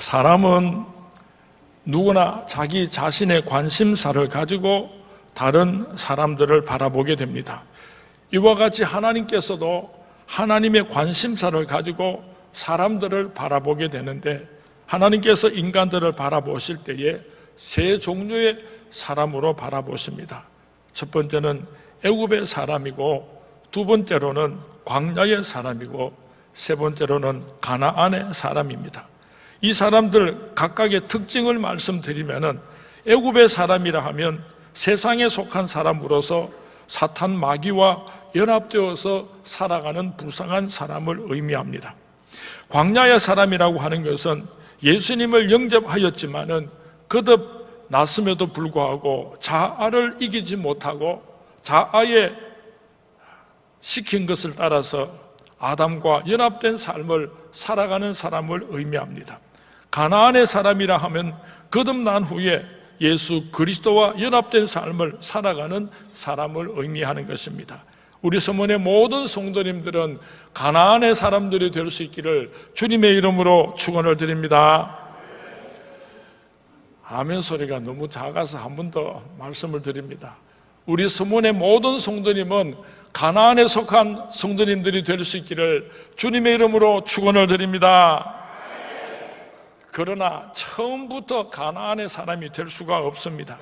사람은 누구나 자기 자신의 관심사를 가지고 다른 사람들을 바라보게 됩니다. 이와 같이 하나님께서도 하나님의 관심사를 가지고 사람들을 바라보게 되는데, 하나님께서 인간들을 바라보실 때에 세 종류의 사람으로 바라보십니다. 첫 번째는 애굽의 사람이고, 두 번째로는 광야의 사람이고, 세 번째로는 가나안의 사람입니다. 이 사람들 각각의 특징을 말씀드리면은, 애굽의 사람이라 하면 세상에 속한 사람으로서 사탄 마귀와 연합되어서 살아가는 불쌍한 사람을 의미합니다. 광야의 사람이라고 하는 것은 예수님을 영접하였지만은 거듭 났음에도 불구하고 자아를 이기지 못하고 자아에 시킨 것을 따라서 아담과 연합된 삶을 살아가는 사람을 의미합니다. 가나안의 사람이라 하면 거듭난 후에 예수 그리스도와 연합된 삶을 살아가는 사람을 의미하는 것입니다. 우리 서문의 모든 성도님들은 가나안의 사람들이 될 수 있기를 주님의 이름으로 축원을 드립니다. 아멘 소리가 너무 작아서 한 번 더 말씀을 드립니다. 우리 서문의 모든 성도님은 가나안에 속한 성도님들이 될 수 있기를 주님의 이름으로 축원을 드립니다. 그러나 처음부터 가나안의 사람이 될 수가 없습니다.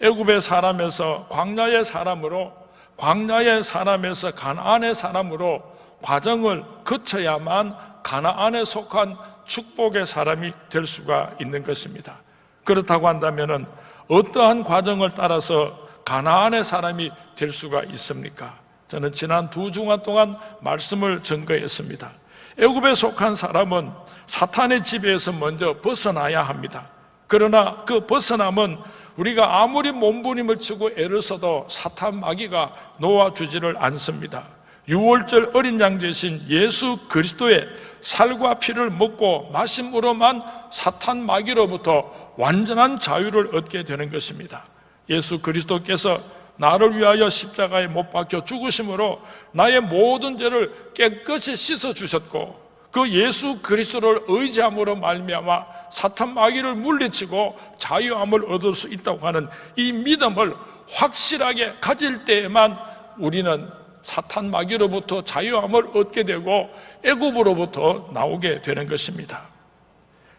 애굽의 사람에서 광야의 사람으로, 광야의 사람에서 가나안의 사람으로 과정을 거쳐야만 가나안에 속한 축복의 사람이 될 수가 있는 것입니다. 그렇다고 한다면 어떠한 과정을 따라서 가나안의 사람이 될 수가 있습니까? 저는 지난 2주간 동안 말씀을 전거했습니다. 애굽에 속한 사람은 사탄의 지배에서 먼저 벗어나야 합니다. 그러나 그 벗어남은 우리가 아무리 몸부림을 치고 애를 써도 사탄 마귀가 놓아주지를 않습니다. 유월절 어린 양 되신 예수 그리스도의 살과 피를 먹고 마심으로만 사탄 마귀로부터 완전한 자유를 얻게 되는 것입니다. 예수 그리스도께서 나를 위하여 십자가에 못 박혀 죽으심으로 나의 모든 죄를 깨끗이 씻어주셨고, 그 예수 그리스도를 의지함으로 말미암아 사탄 마귀를 물리치고 자유함을 얻을 수 있다고 하는 이 믿음을 확실하게 가질 때에만 우리는 사탄 마귀로부터 자유함을 얻게 되고 애굽으로부터 나오게 되는 것입니다.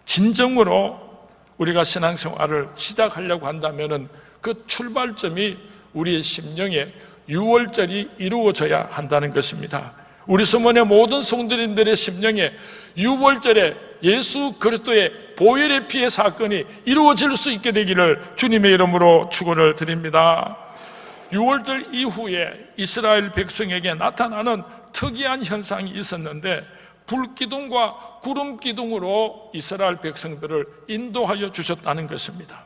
진정으로 우리가 신앙생활을 시작하려고 한다면 그 출발점이 우리의 심령에 유월절이 이루어져야 한다는 것입니다. 우리 서문의 모든 성도님들의 심령에 유월절에 예수 그리스도의 보혈의 피의 사건이 이루어질 수 있게 되기를 주님의 이름으로 축원을 드립니다. 유월절 이후에 이스라엘 백성에게 나타나는 특이한 현상이 있었는데, 불기둥과 구름기둥으로 이스라엘 백성들을 인도하여 주셨다는 것입니다.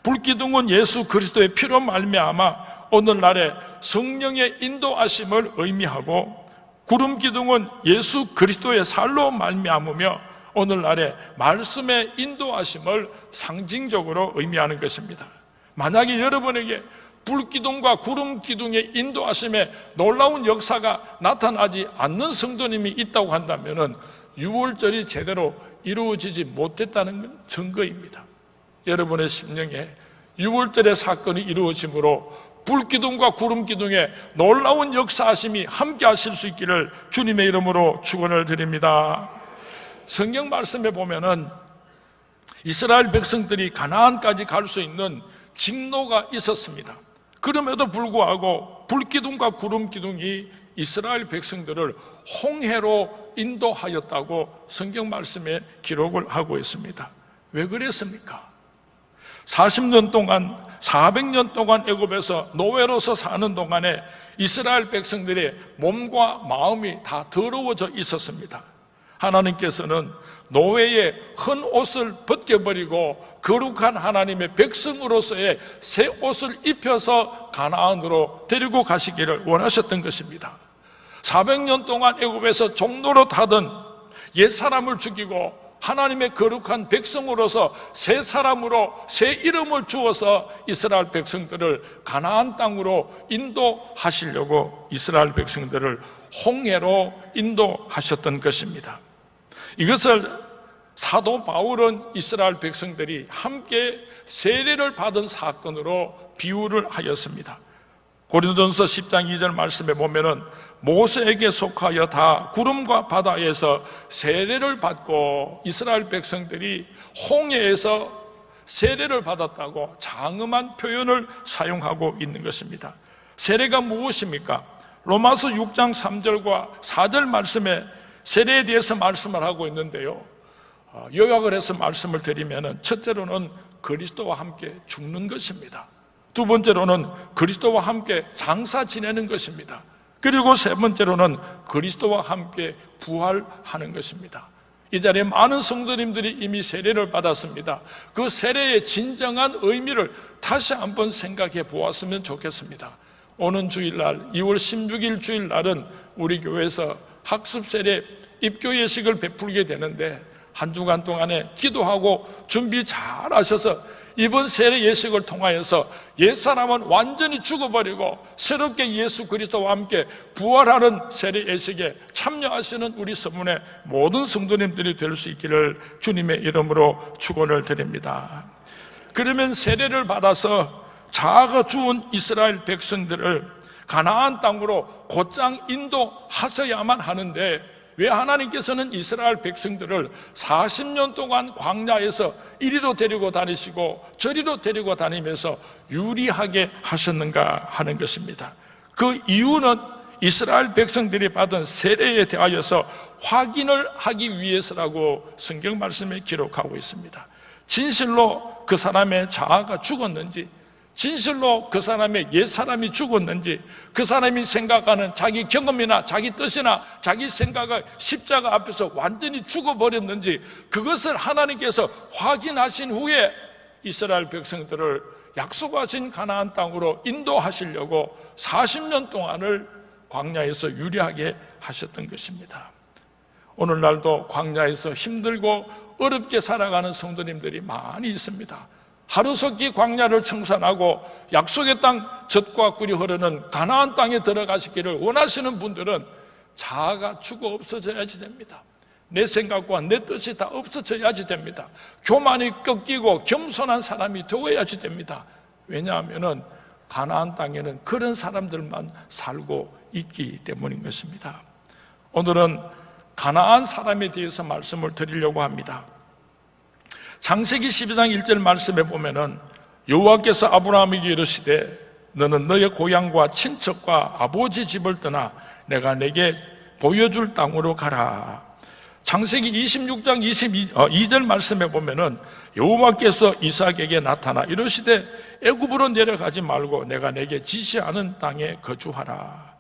불기둥은 예수 그리스도의 피로 말미암아 오늘날의 성령의 인도하심을 의미하고, 구름기둥은 예수 그리스도의 살로 말미암으며 오늘날의 말씀의 인도하심을 상징적으로 의미하는 것입니다. 만약에 여러분에게 불기둥과 구름기둥의 인도하심에 놀라운 역사가 나타나지 않는 성도님이 있다고 한다면 유월절이 제대로 이루어지지 못했다는 증거입니다. 여러분의 심령에 유월절의 사건이 이루어짐으로 불기둥과 구름기둥의 놀라운 역사하심이 함께 하실 수 있기를 주님의 이름으로 축원을 드립니다. 성경 말씀에 보면은 이스라엘 백성들이 가나안까지 갈 수 있는 직로가 있었습니다. 그럼에도 불구하고 불기둥과 구름기둥이 이스라엘 백성들을 홍해로 인도하였다고 성경 말씀에 기록을 하고 있습니다. 왜 그랬습니까? 40년 동안 400년 동안 애굽에서 노예로서 사는 동안에 이스라엘 백성들의 몸과 마음이 다 더러워져 있었습니다. 하나님께서는 노예의 헌 옷을 벗겨버리고 거룩한 하나님의 백성으로서의 새 옷을 입혀서 가나안으로 데리고 가시기를 원하셨던 것입니다. 400년 동안 애굽에서 종노릇 하던 옛사람을 죽이고 하나님의 거룩한 백성으로서 새 사람으로 새 이름을 주어서 이스라엘 백성들을 가나안 땅으로 인도하시려고 이스라엘 백성들을 홍해로 인도하셨던 것입니다. 이것을 사도 바울은 이스라엘 백성들이 함께 세례를 받은 사건으로 비유를 하였습니다. 고린도전서 10장 2절 말씀에 보면은 모세에게 속하여 다 구름과 바다에서 세례를 받고 이스라엘 백성들이 홍해에서 세례를 받았다고 장엄한 표현을 사용하고 있는 것입니다. 세례가 무엇입니까? 로마서 6장 3절과 4절 말씀에 세례에 대해서 말씀을 하고 있는데요, 요약을 해서 말씀을 드리면, 첫째로는 그리스도와 함께 죽는 것입니다. 두 번째로는 그리스도와 함께 장사 지내는 것입니다. 그리고 세 번째로는 그리스도와 함께 부활하는 것입니다. 이 자리에 많은 성도님들이 이미 세례를 받았습니다. 그 세례의 진정한 의미를 다시 한번 생각해 보았으면 좋겠습니다. 오는 주일날 2월 16일 주일날은 우리 교회에서 학습 세례 입교 예식을 베풀게 되는데, 한 주간 동안에 기도하고 준비 잘 하셔서 이번 세례 예식을 통하여서 옛사람은 완전히 죽어버리고 새롭게 예수 그리스도와 함께 부활하는 세례 예식에 참여하시는 우리 서문의 모든 성도님들이 될 수 있기를 주님의 이름으로 축원을 드립니다. 그러면 세례를 받아서 자아가 죽은 이스라엘 백성들을 가나안 땅으로 곧장 인도하셔야만 하는데, 왜 하나님께서는 이스라엘 백성들을 40년 동안 광야에서 이리로 데리고 다니시고 저리로 데리고 다니면서 유리하게 하셨는가 하는 것입니다. 그 이유는 이스라엘 백성들이 받은 세례에 대하여서 확인을 하기 위해서라고 성경 말씀에 기록하고 있습니다. 진실로 그 사람의 자아가 죽었는지, 진실로 그 사람의 옛사람이 죽었는지, 그 사람이 생각하는 자기 경험이나 자기 뜻이나 자기 생각을 십자가 앞에서 완전히 죽어버렸는지, 그것을 하나님께서 확인하신 후에 이스라엘 백성들을 약속하신 가나안 땅으로 인도하시려고 40년 동안을 광야에서 유리하게 하셨던 것입니다. 오늘날도 광야에서 힘들고 어렵게 살아가는 성도님들이 많이 있습니다. 하루속히 광야를 청산하고 약속의 땅 젖과 꿀이 흐르는 가나안 땅에 들어가시기를 원하시는 분들은 자아가 죽어 없어져야지 됩니다. 내 생각과 내 뜻이 다 없어져야지 됩니다. 교만이 꺾이고 겸손한 사람이 되어야지 됩니다. 왜냐하면 가나안 땅에는 그런 사람들만 살고 있기 때문인 것입니다. 오늘은 가나안 사람에 대해서 말씀을 드리려고 합니다. 창세기 12장 1절 말씀에 보면은 여호와께서 아브라함에게 이르시되 너는 너의 고향과 친척과 아버지 집을 떠나 내가 내게 보여줄 땅으로 가라. 창세기 26장 22절 말씀에 보면은 여호와께서 이삭에게 나타나 이르시되 애굽으로 내려가지 말고 내가 내게 지시하는 땅에 거주하라.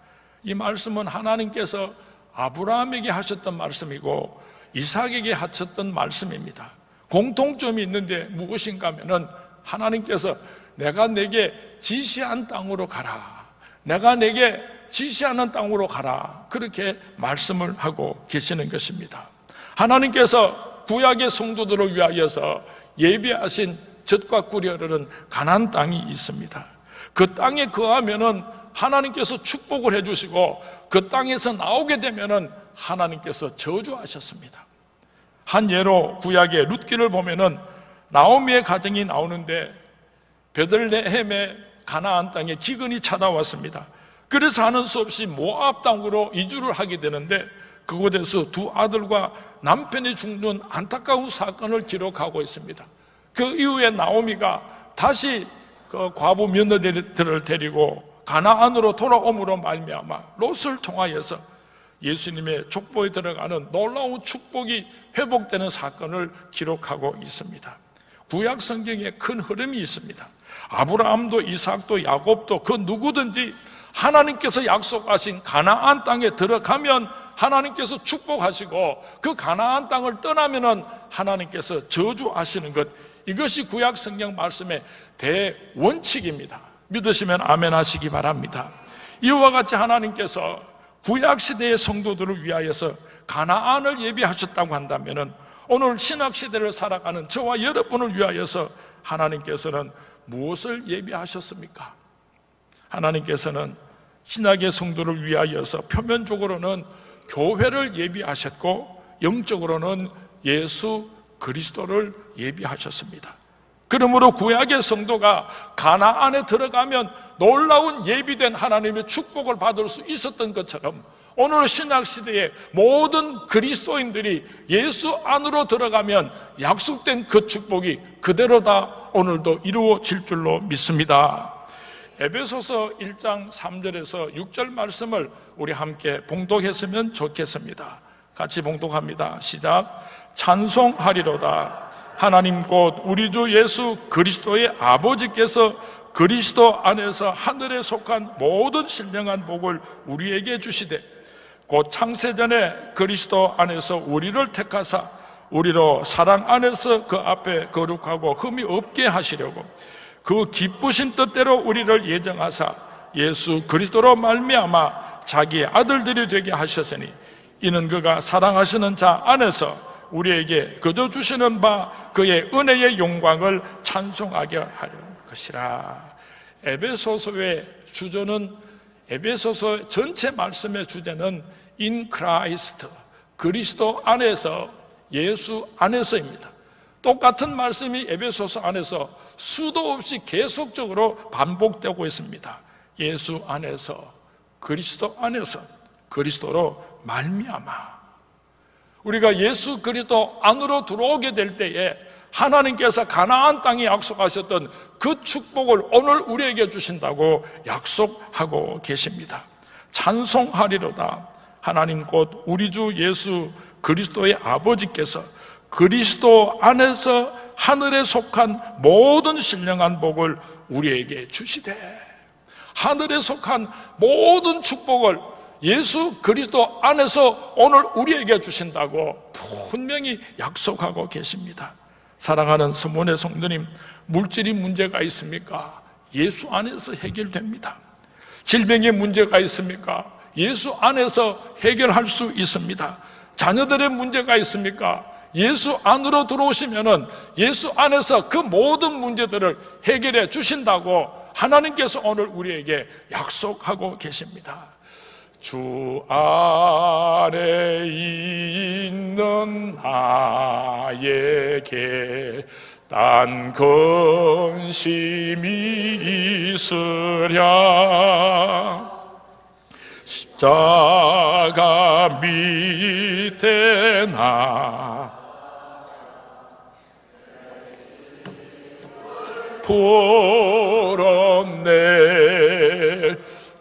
이 말씀은 하나님께서 아브라함에게 하셨던 말씀이고 이삭에게 하셨던 말씀입니다. 공통점이 있는데 무엇인가 하면은 하나님께서 내가 내게 지시한 땅으로 가라, 내가 내게 지시하는 땅으로 가라, 그렇게 말씀을 하고 계시는 것입니다. 하나님께서 구약의 성도들을 위하여서 예비하신 젖과 꿀이 흐르는 가나안 땅이 있습니다. 그 땅에 거하면은 하나님께서 축복을 해주시고 그 땅에서 나오게 되면은 하나님께서 저주하셨습니다. 한 예로 구약의 룻기를 보면은 나오미의 가정이 나오는데 베들레헴의 가나안 땅에 기근이 찾아왔습니다. 그래서 하는 수 없이 모압 땅으로 이주를 하게 되는데 그곳에서 두 아들과 남편이 죽는 안타까운 사건을 기록하고 있습니다. 그 이후에 나오미가 다시 그 과부 며느리들을 데리고 가나안으로 돌아옴으로 말미암아 롯을 통하여서 예수님의 족보에 들어가는 놀라운 축복이 회복되는 사건을 기록하고 있습니다. 구약 성경에 큰 흐름이 있습니다. 아브라함도 이삭도 야곱도 그 누구든지 하나님께서 약속하신 가나안 땅에 들어가면 하나님께서 축복하시고 그 가나안 땅을 떠나면은 하나님께서 저주하시는 것, 이것이 구약 성경 말씀의 대원칙입니다. 믿으시면 아멘 하시기 바랍니다. 이와 같이 하나님께서 구약시대의 성도들을 위하여서 가나안을 예비하셨다고 한다면 오늘 신학시대를 살아가는 저와 여러분을 위하여서 하나님께서는 무엇을 예비하셨습니까? 하나님께서는 신학의 성도를 위하여서 표면적으로는 교회를 예비하셨고 영적으로는 예수 그리스도를 예비하셨습니다. 그러므로 구약의 성도가 가나안에 들어가면 놀라운 예비된 하나님의 축복을 받을 수 있었던 것처럼 오늘 신약시대의 모든 그리스도인들이 예수 안으로 들어가면 약속된 그 축복이 그대로 다 오늘도 이루어질 줄로 믿습니다. 에베소서 1장 3절에서 6절 말씀을 우리 함께 봉독했으면 좋겠습니다. 같이 봉독합니다. 시작. 찬송하리로다. 하나님 곧 우리 주 예수 그리스도의 아버지께서 그리스도 안에서 하늘에 속한 모든 신령한 복을 우리에게 주시되 곧 창세전에 그리스도 안에서 우리를 택하사 우리로 사랑 안에서 그 앞에 거룩하고 흠이 없게 하시려고 그 기쁘신 뜻대로 우리를 예정하사 예수 그리스도로 말미암아 자기의 아들들이 되게 하셨으니 이는 그가 사랑하시는 자 안에서 우리에게 거저 주시는 바 그의 은혜의 영광을 찬송하게 하려는 것이라. 에베소서의 주제는, 에베소서 전체 말씀의 주제는 In Christ, 그리스도 안에서, 예수 안에서입니다. 똑같은 말씀이 에베소서 안에서 수도 없이 계속적으로 반복되고 있습니다. 예수 안에서, 그리스도 안에서, 그리스도로 말미암아. 우리가 예수 그리스도 안으로 들어오게 될 때에 하나님께서 가나안 땅에 약속하셨던 그 축복을 오늘 우리에게 주신다고 약속하고 계십니다. 찬송하리로다. 하나님 곧 우리 주 예수 그리스도의 아버지께서 그리스도 안에서 하늘에 속한 모든 신령한 복을 우리에게 주시되, 하늘에 속한 모든 축복을 예수 그리스도 안에서 오늘 우리에게 주신다고 분명히 약속하고 계십니다. 사랑하는 서문의 성도님, 물질이 문제가 있습니까? 예수 안에서 해결됩니다. 질병에 문제가 있습니까? 예수 안에서 해결할 수 있습니다. 자녀들의 문제가 있습니까? 예수 안으로 들어오시면은 예수 안에서 그 모든 문제들을 해결해 주신다고 하나님께서 오늘 우리에게 약속하고 계십니다. 주 안에 있는 나에게 딴 근심이 있으랴. 십자가 밑에 나 풀었네.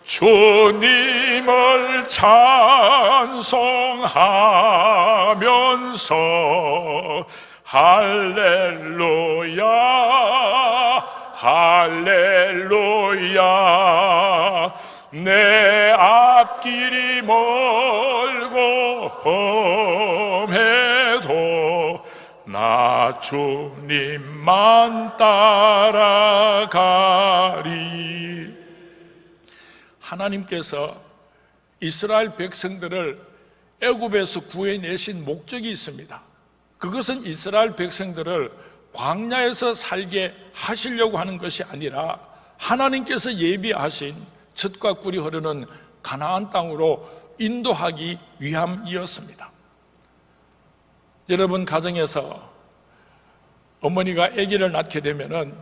주님을 찬송하면서 할렐루야 할렐루야. 내 앞길이 멀고 험해도 나 주님만 따라가리. 하나님께서 이스라엘 백성들을 애굽에서 구해내신 목적이 있습니다. 그것은 이스라엘 백성들을 광야에서 살게 하시려고 하는 것이 아니라 하나님께서 예비하신 젖과 꿀이 흐르는 가나안 땅으로 인도하기 위함이었습니다. 여러분 가정에서 어머니가 아기를 낳게 되면은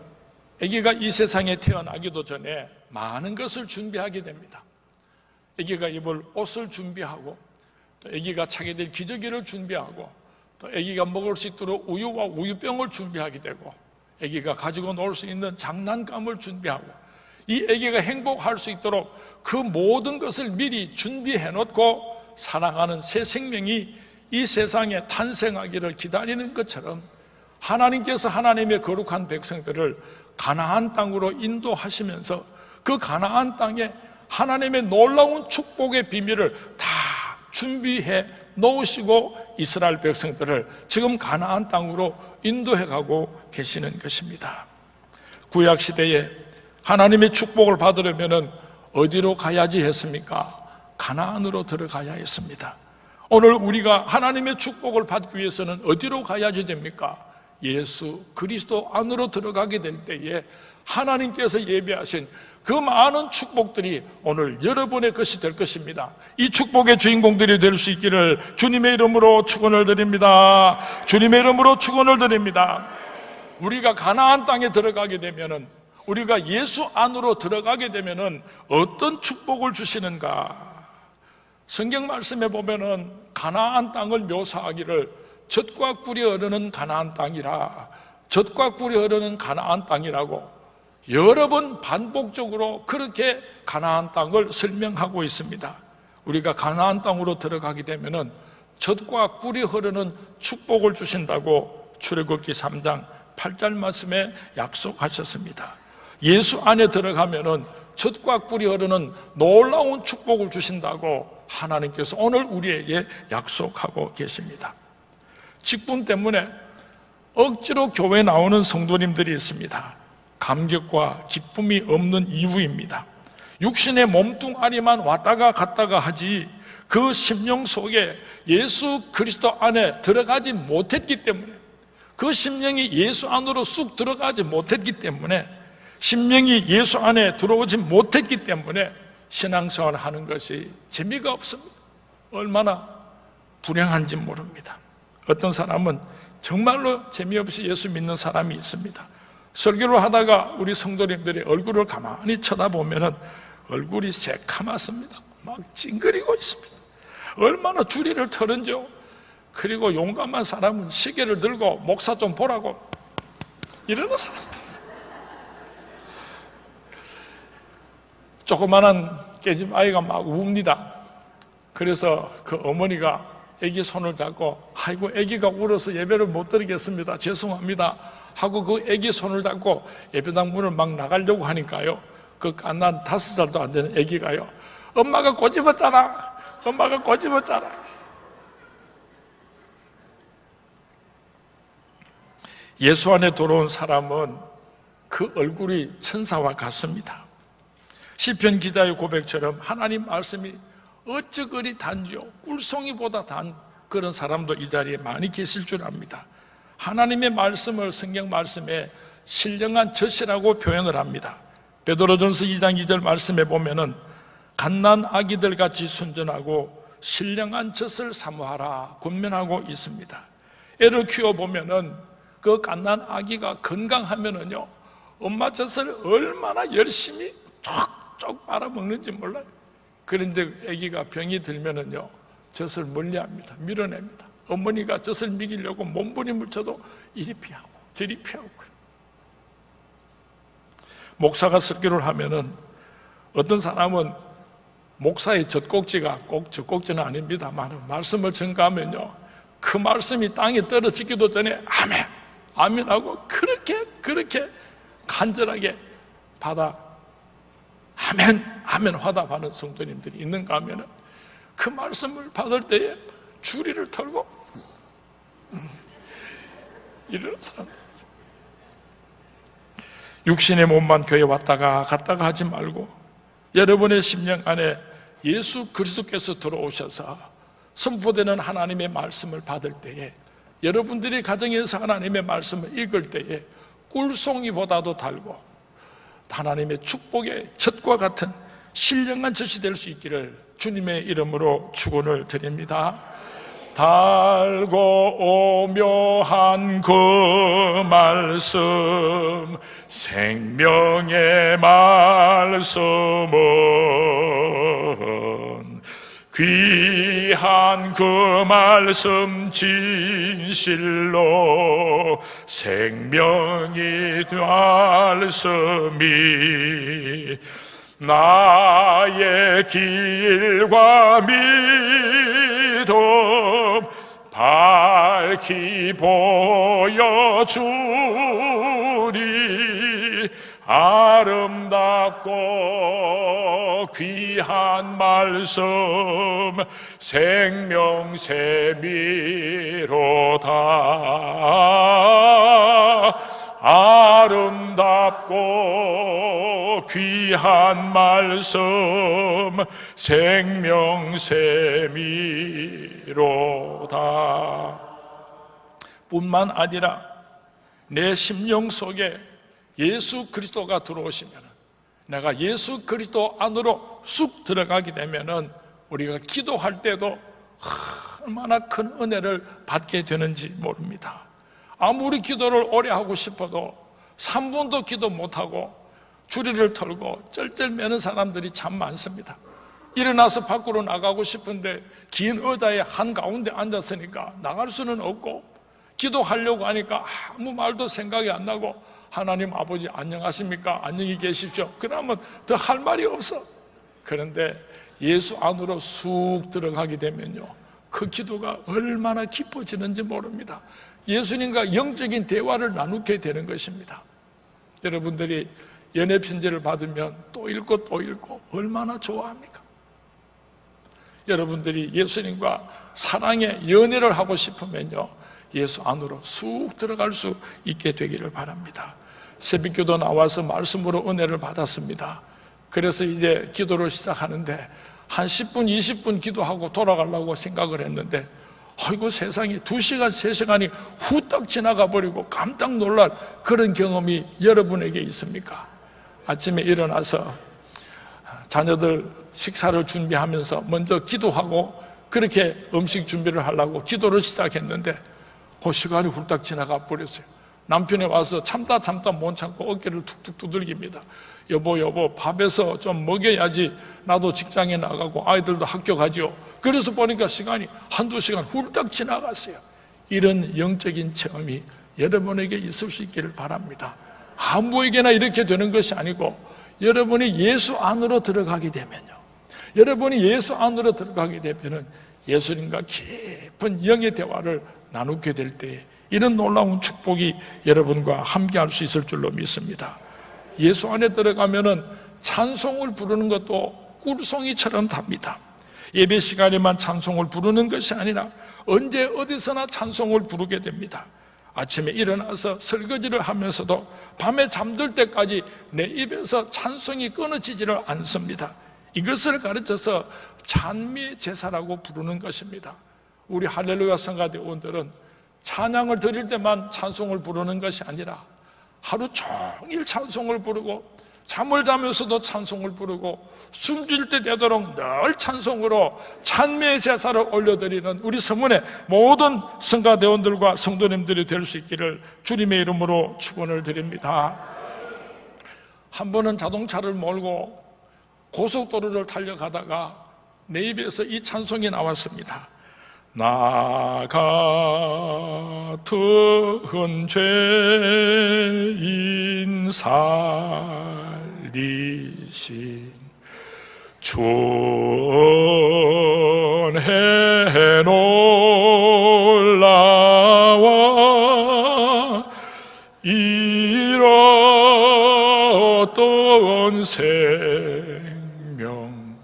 아기가 이 세상에 태어나기도 전에 많은 것을 준비하게 됩니다. 아기가 입을 옷을 준비하고, 또 아기가 차게 될 기저귀를 준비하고, 또 아기가 먹을 수 있도록 우유와 우유병을 준비하게 되고, 아기가 가지고 놀 수 있는 장난감을 준비하고, 이 아기가 행복할 수 있도록 그 모든 것을 미리 준비해 놓고 사랑하는 새 생명이 이 세상에 탄생하기를 기다리는 것처럼 하나님께서 하나님의 거룩한 백성들을 가나안 땅으로 인도하시면서 그 가나안 땅에 하나님의 놀라운 축복의 비밀을 다 준비해 놓으시고 이스라엘 백성들을 지금 가나안 땅으로 인도해 가고 계시는 것입니다. 구약 시대에 하나님의 축복을 받으려면 어디로 가야지 했습니까? 가나안으로 들어가야 했습니다. 오늘 우리가 하나님의 축복을 받기 위해서는 어디로 가야지 됩니까? 예수 그리스도 안으로 들어가게 될 때에 하나님께서 예비하신 그 많은 축복들이 오늘 여러분의 것이 될 것입니다. 이 축복의 주인공들이 될 수 있기를 주님의 이름으로 축원을 드립니다. 주님의 이름으로 축원을 드립니다. 우리가 가나안 땅에 들어가게 되면은, 우리가 예수 안으로 들어가게 되면은 어떤 축복을 주시는가? 성경 말씀에 보면은 가나안 땅을 묘사하기를 젖과 꿀이 흐르는 가나안 땅이라, 젖과 꿀이 흐르는 가나안 땅이라고 여러 번 반복적으로 그렇게 가나안 땅을 설명하고 있습니다. 우리가 가나안 땅으로 들어가게 되면은 젖과 꿀이 흐르는 축복을 주신다고 출애굽기 3장 8절 말씀에 약속하셨습니다. 예수 안에 들어가면은 젖과 꿀이 흐르는 놀라운 축복을 주신다고 하나님께서 오늘 우리에게 약속하고 계십니다. 직분 때문에 억지로 교회에 나오는 성도님들이 있습니다. 감격과 기쁨이 없는 이유입니다. 육신의 몸뚱아리만 왔다가 갔다가 하지 그 심령 속에 예수 그리스도 안에 들어가지 못했기 때문에, 그 심령이 예수 안으로 쑥 들어가지 못했기 때문에, 심령이 예수 안에 들어오지 못했기 때문에 신앙생활 하는 것이 재미가 없습니다. 얼마나 불행한지 모릅니다. 어떤 사람은 정말로 재미없이 예수 믿는 사람이 있습니다. 설교를 하다가 우리 성도님들의 얼굴을 가만히 쳐다보면 얼굴이 새카맣습니다. 막 찡그리고 있습니다. 얼마나 주리를 털은지요. 그리고 용감한 사람은 시계를 들고 목사 좀 보라고 이러는 사람들. 조그마한 깨짐 아이가 막 웁니다. 그래서 그 어머니가 아기 손을 잡고, 아이고 아기가 울어서 예배를 못 드리겠습니다, 죄송합니다 하고 그 아기 손을 잡고 예배당 문을 막 나가려고 하니까요, 그 갓난 5살도 안 되는 아기가요, 엄마가 꼬집었잖아, 엄마가 꼬집었잖아. 예수 안에 들어온 사람은 그 얼굴이 천사와 같습니다. 시편 기자의 고백처럼 하나님 말씀이 어찌 그리 단지요, 꿀송이보다 단 그런 사람도 이 자리에 많이 계실 줄 압니다. 하나님의 말씀을 성경 말씀에 신령한 젖이라고 표현을 합니다. 베드로전서 2장 2절 말씀에 보면은 갓난 아기들 같이 순전하고 신령한 젖을 사모하라 권면하고 있습니다. 애를 키워보면은 그 갓난 아기가 건강하면은요, 엄마 젖을 얼마나 열심히 쫙쫙 빨아먹는지 몰라요. 그런데 아기가 병이 들면은요, 젖을 멀리합니다. 밀어냅니다. 어머니가 젖을 먹이려고 몸부림을 쳐도 이리 피하고 저리 피하고. 목사가 설교를 하면은 어떤 사람은 목사의 젖꼭지가 꼭 젖꼭지는 아닙니다만 말씀을 전가하면요, 그 말씀이 땅에 떨어지기도 전에 아멘 아멘 하고 그렇게 간절하게 받아 아멘 아멘 화답하는 성도님들이 있는가 하면은 그 말씀을 받을 때에 주리를 털고 이러는 사람들. 육신의 몸만 교회 왔다가 갔다가 하지 말고 여러분의 심령 안에 예수 그리스도께서 들어오셔서 선포되는 하나님의 말씀을 받을 때에, 여러분들이 가정에서 하나님의 말씀을 읽을 때에 꿀송이보다도 달고 하나님의 축복의 젖과 같은 신령한 젖이 될 수 있기를 주님의 이름으로 축원을 드립니다. 달고 오묘한 그 말씀, 생명의 말씀은 귀한 그 말씀 진실로 생명이 말씀이 나의 길과 믿음 밝히 보여주니 아름답고 귀한 말씀 생명샘이로다. 아름답고 귀한 말씀 생명샘이로다. 뿐만 아니라 내 심령 속에 예수 그리스도가 들어오시면, 내가 예수 그리스도 안으로 쑥 들어가게 되면은 우리가 기도할 때도 얼마나 큰 은혜를 받게 되는지 모릅니다. 아무리 기도를 오래 하고 싶어도 3분도 기도 못하고 주리를 털고 쩔쩔매는 사람들이 참 많습니다. 일어나서 밖으로 나가고 싶은데 긴 의자에 한가운데 앉았으니까 나갈 수는 없고, 기도하려고 하니까 아무 말도 생각이 안 나고, 하나님 아버지 안녕하십니까? 안녕히 계십시오. 그러면 더 할 말이 없어. 그런데 예수 안으로 쑥 들어가게 되면요, 그 기도가 얼마나 깊어지는지 모릅니다. 예수님과 영적인 대화를 나누게 되는 것입니다. 여러분들이 연애 편지를 받으면 또 읽고 또 읽고 얼마나 좋아합니까? 여러분들이 예수님과 사랑의 연애를 하고 싶으면요, 예수 안으로 쑥 들어갈 수 있게 되기를 바랍니다. 새벽기도 나와서 말씀으로 은혜를 받았습니다. 그래서 이제 기도를 시작하는데 한 10분, 20분 기도하고 돌아가려고 생각을 했는데, 아이고 세상에 2시간, 3시간이 후딱 지나가 버리고 깜짝 놀랄 그런 경험이 여러분에게 있습니까? 아침에 일어나서 자녀들 식사를 준비하면서 먼저 기도하고 그렇게 음식 준비를 하려고 기도를 시작했는데 시간이 훌딱 지나가 버렸어요. 남편이 와서 참다 못 참고 어깨를 툭툭 두들깁니다. 여보 밥에서 좀 먹여야지 나도 직장에 나가고 아이들도 학교 가지요. 그래서 보니까 시간이 한두 시간 훌딱 지나갔어요. 이런 영적인 체험이 여러분에게 있을 수 있기를 바랍니다. 아무에게나 이렇게 되는 것이 아니고, 여러분이 예수 안으로 들어가게 되면요, 여러분이 예수 안으로 들어가게 되면은 예수님과 깊은 영의 대화를 나누게 될 때 이런 놀라운 축복이 여러분과 함께 할 수 있을 줄로 믿습니다. 예수 안에 들어가면은 찬송을 부르는 것도 꿀송이처럼 답니다. 예배 시간에만 찬송을 부르는 것이 아니라 언제 어디서나 찬송을 부르게 됩니다. 아침에 일어나서 설거지를 하면서도 밤에 잠들 때까지 내 입에서 찬송이 끊어지지를 않습니다. 이것을 가르쳐서 찬미 제사라고 부르는 것입니다. 우리 할렐루야 성가대원들은 찬양을 드릴 때만 찬송을 부르는 것이 아니라 하루 종일 찬송을 부르고, 잠을 자면서도 찬송을 부르고, 숨질 때 되도록 늘 찬송으로 찬미의 제사를 올려드리는 우리 서문의 모든 성가대원들과 성도님들이 될 수 있기를 주님의 이름으로 축원을 드립니다. 한 번은 자동차를 몰고 고속도로를 달려가다가 내 입에서 이 찬송이 나왔습니다. 나 같은 죄인 살리신 주은혜 놀라와 잃었던 생명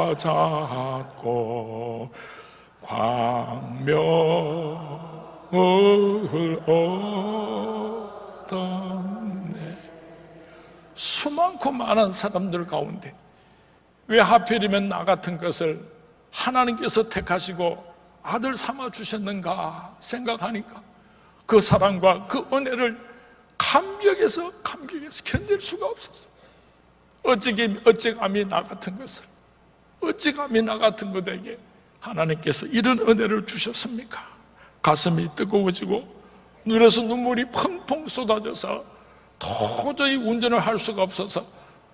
찾았고 광명을 얻었네. 수많고 많은 사람들 가운데 왜 하필이면 나 같은 것을 하나님께서 택하시고 아들 삼아 주셨는가 생각하니까 그 사랑과 그 은혜를 감격해서 견딜 수가 없었어. 어찌 감히 나 같은 것을, 어찌 감히 나 같은 것에게 하나님께서 이런 은혜를 주셨습니까? 가슴이 뜨거워지고 눈에서 눈물이 펑펑 쏟아져서 도저히 운전을 할 수가 없어서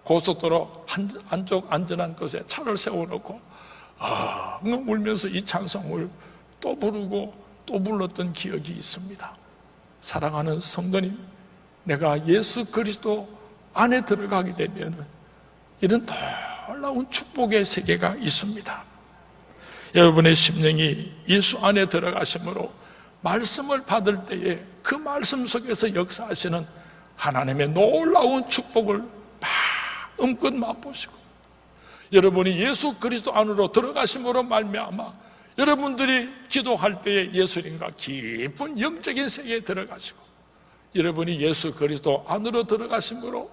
고속도로 안쪽 안전한 곳에 차를 세워놓고 울면서 이 찬송을 또 부르고 또 불렀던 기억이 있습니다. 사랑하는 성도님, 내가 예수 그리스도 안에 들어가게 되면 이런 놀라운 축복의 세계가 있습니다. 여러분의 심령이 예수 안에 들어가심으로 말씀을 받을 때에 그 말씀 속에서 역사하시는 하나님의 놀라운 축복을 마음껏 맛보시고, 여러분이 예수 그리스도 안으로 들어가심으로 말미암아 여러분들이 기도할 때에 예수님과 깊은 영적인 세계에 들어가시고, 여러분이 예수 그리스도 안으로 들어가심으로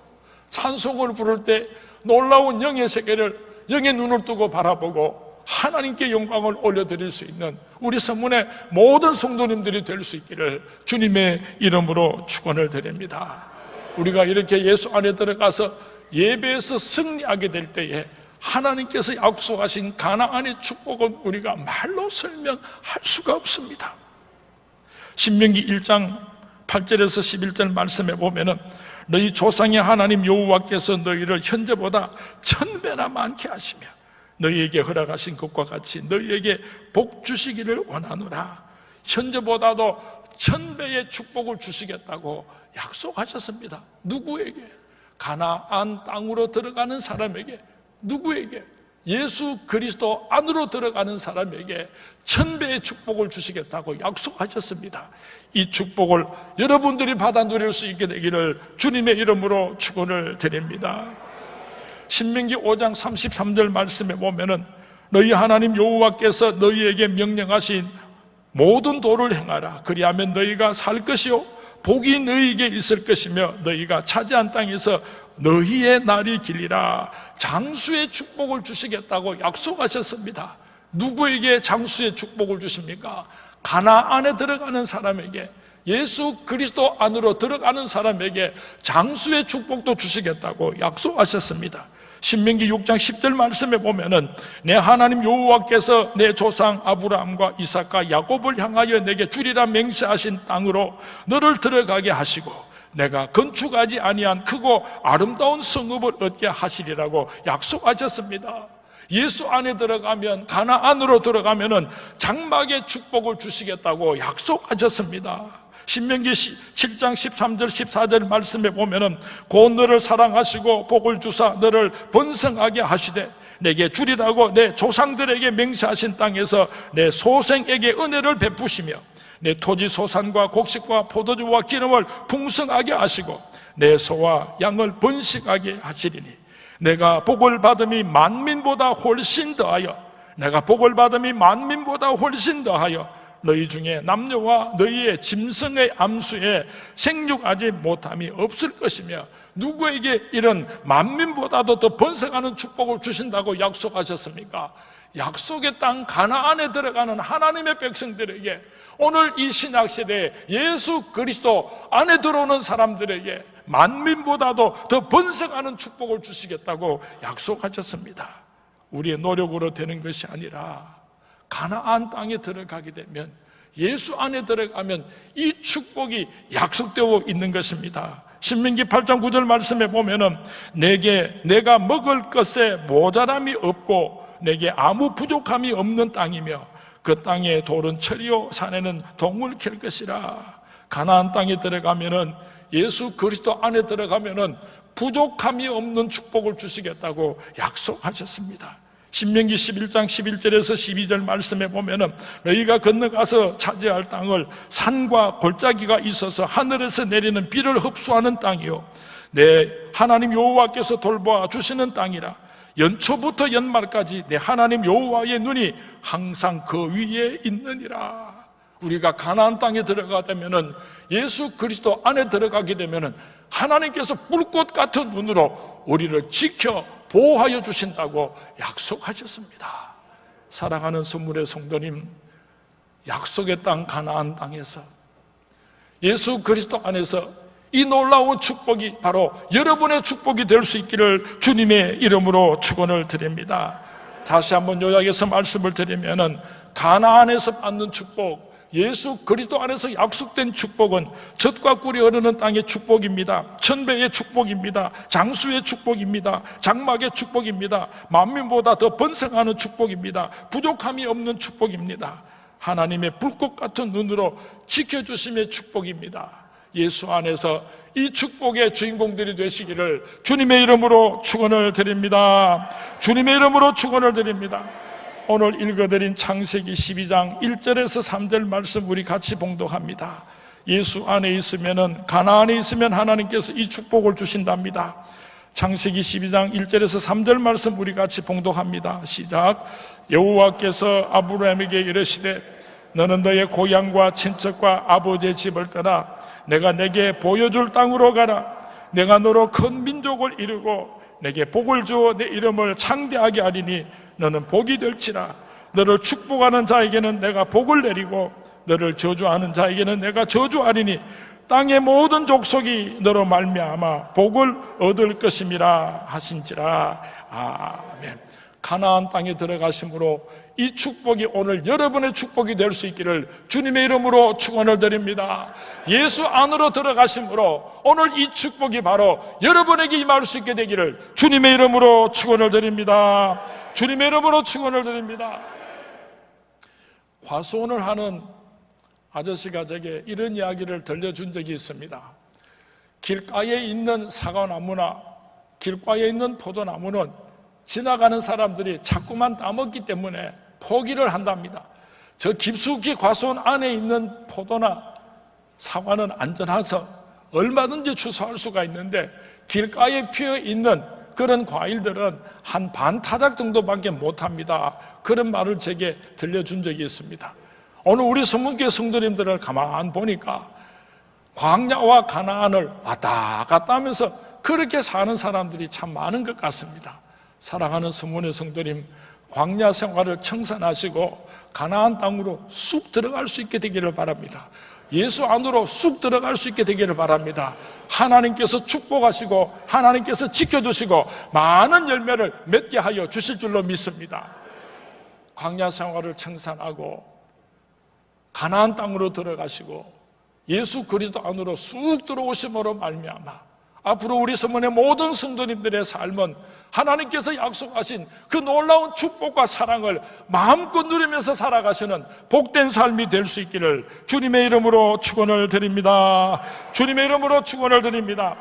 찬송을 부를 때 놀라운 영의 세계를, 영의 눈을 뜨고 바라보고 하나님께 영광을 올려드릴 수 있는 우리 서문의 모든 성도님들이 될 수 있기를 주님의 이름으로 축원을 드립니다. 우리가 이렇게 예수 안에 들어가서 예배에서 승리하게 될 때에 하나님께서 약속하신 가나안의 축복은 우리가 말로 설명할 수가 없습니다. 신명기 1장 8절에서 11절 말씀에 보면은 너희 조상의 하나님 여호와께서 너희를 현재보다 1000배나 많게 하시며 너희에게 허락하신 것과 같이 너희에게 복 주시기를 원하노라. 현재보다도 1000배의 축복을 주시겠다고 약속하셨습니다. 누구에게? 가나안 땅으로 들어가는 사람에게. 누구에게? 예수 그리스도 안으로 들어가는 사람에게 1000배의 축복을 주시겠다고 약속하셨습니다. 이 축복을 여러분들이 받아 누릴 수 있게 되기를 주님의 이름으로 축원을 드립니다. 신명기 5장 33절 말씀에 보면은 너희 하나님 여호와께서 너희에게 명령하신 모든 도를 행하라. 그리하면 너희가 살 것이요 복이 너희에게 있을 것이며 너희가 차지한 땅에서 너희의 날이 길리라. 장수의 축복을 주시겠다고 약속하셨습니다. 누구에게 장수의 축복을 주십니까? 가나안에 들어가는 사람에게, 예수 그리스도 안으로 들어가는 사람에게 장수의 축복도 주시겠다고 약속하셨습니다. 신명기 6장 10절 말씀에 보면은 내 하나님 여호와께서 내 조상 아브라함과 이삭과 야곱을 향하여 내게 주리라 맹세하신 땅으로 너를 들어가게 하시고 내가 건축하지 아니한 크고 아름다운 성읍을 얻게 하시리라고 약속하셨습니다. 예수 안에 들어가면, 가나안으로 들어가면은 장막의 축복을 주시겠다고 약속하셨습니다. 신명기 7장 13절 14절 말씀에 보면은 곧 너를 사랑하시고 복을 주사 너를 번성하게 하시되 내게 주리라고 내 조상들에게 맹세하신 땅에서 내 소생에게 은혜를 베푸시며 내 토지 소산과 곡식과 포도주와 기름을 풍성하게 하시고 내 소와 양을 번식하게 하시리니 내가 복을 받음이 만민보다 훨씬 더하여 내가 복을 받음이 만민보다 훨씬 더하여 너희 중에 남녀와 너희의 짐승의 암수에 생육하지 못함이 없을 것이며 누구에게 이런 만민보다도 더 번성하는 축복을 주신다고 약속하셨습니까? 약속의 땅 가나안에 들어가는 하나님의 백성들에게 오늘 이 신약시대에 예수 그리스도 안에 들어오는 사람들에게 만민보다도 더 번성하는 축복을 주시겠다고 약속하셨습니다. 우리의 노력으로 되는 것이 아니라 가나안 땅에 들어가게 되면, 예수 안에 들어가면 이 축복이 약속되어 있는 것입니다. 신명기 8장 9절 말씀에 보면은 내가 먹을 것에 모자람이 없고 내게 아무 부족함이 없는 땅이며 그 땅의 돌은 철이요 산에는 동을 캘 것이라. 가나안 땅에 들어가면은, 예수 그리스도 안에 들어가면은 부족함이 없는 축복을 주시겠다고 약속하셨습니다. 신명기 11장 11절에서 12절 말씀에 보면은 너희가 건너가서 차지할 땅을 산과 골짜기가 있어서 하늘에서 내리는 비를 흡수하는 땅이요 내 하나님 여호와께서 돌보아 주시는 땅이라. 연초부터 연말까지 내 하나님 여호와의 눈이 항상 그 위에 있느니라. 우리가 가나안 땅에 들어가되면은, 예수 그리스도 안에 들어가게 되면은 하나님께서 불꽃 같은 눈으로 우리를 지켜 보호하여 주신다고 약속하셨습니다. 사랑하는 선물의 성도님, 약속의 땅 가나안 땅에서 예수 그리스도 안에서 이 놀라운 축복이 바로 여러분의 축복이 될 수 있기를 주님의 이름으로 축원을 드립니다. 다시 한번 요약해서 말씀을 드리면은 가나안에서 받는 축복, 예수 그리스도 안에서 약속된 축복은 젖과 꿀이 흐르는 땅의 축복입니다. 1000배의 축복입니다. 장수의 축복입니다. 장막의 축복입니다. 만민보다 더 번성하는 축복입니다. 부족함이 없는 축복입니다. 하나님의 불꽃 같은 눈으로 지켜주심의 축복입니다. 예수 안에서 이 축복의 주인공들이 되시기를 주님의 이름으로 축원을 드립니다. 주님의 이름으로 축원을 드립니다. 오늘 읽어드린 창세기 12장 1절에서 3절 말씀 우리 같이 봉독합니다. 예수 안에 있으면은, 가나안에 있으면 하나님께서 이 축복을 주신답니다. 창세기 12장 1절에서 3절 말씀 우리 같이 봉독합니다. 시작. 여호와께서 아브라함에게 이르시되 너는 너의 고향과 친척과 아버지의 집을 떠나 내가 내게 보여줄 땅으로 가라. 내가 너로 큰 민족을 이루고 내게 복을 주어 내 이름을 창대하게 하리니 너는 복이 될지라. 너를 축복하는 자에게는 내가 복을 내리고 너를 저주하는 자에게는 내가 저주하리니 땅의 모든 족속이 너로 말미암아 복을 얻을 것임이라 하신지라. 아멘. 가나안 땅에 들어가심으로 이 축복이 오늘 여러분의 축복이 될 수 있기를 주님의 이름으로 축원을 드립니다. 예수 안으로 들어가심으로 오늘 이 축복이 바로 여러분에게 임할 수 있게 되기를 주님의 이름으로 축원을 드립니다. 주님의 이름으로 축원을 드립니다. 과수원을 하는 아저씨가 제게 이런 이야기를 들려준 적이 있습니다. 길가에 있는 사과나무나 길가에 있는 포도나무는 지나가는 사람들이 자꾸만 따먹기 때문에 포기를 한답니다. 저 깊숙이 과수원 안에 있는 포도나 사과는 안전해서 얼마든지 추수할 수가 있는데 길가에 피어 있는 그런 과일들은 한 반 타작 정도밖에 못합니다. 그런 말을 제게 들려준 적이 있습니다. 오늘 우리 선문교회 성도님들을 가만 보니까 광야와 가나안을 왔다 갔다 하면서 그렇게 사는 사람들이 참 많은 것 같습니다. 사랑하는 선문의 성도님, 광야 생활을 청산하시고 가나안 땅으로 쑥 들어갈 수 있게 되기를 바랍니다. 예수 안으로 쑥 들어갈 수 있게 되기를 바랍니다. 하나님께서 축복하시고 하나님께서 지켜주시고 많은 열매를 맺게 하여 주실 줄로 믿습니다. 광야 생활을 청산하고 가나안 땅으로 들어가시고 예수 그리스도 안으로 쑥 들어오심으로 말미암아 앞으로 우리 선문의 모든 성도님들의 삶은 하나님께서 약속하신 그 놀라운 축복과 사랑을 마음껏 누리면서 살아가시는 복된 삶이 될 수 있기를 주님의 이름으로 축원을 드립니다. 주님의 이름으로 축원을 드립니다.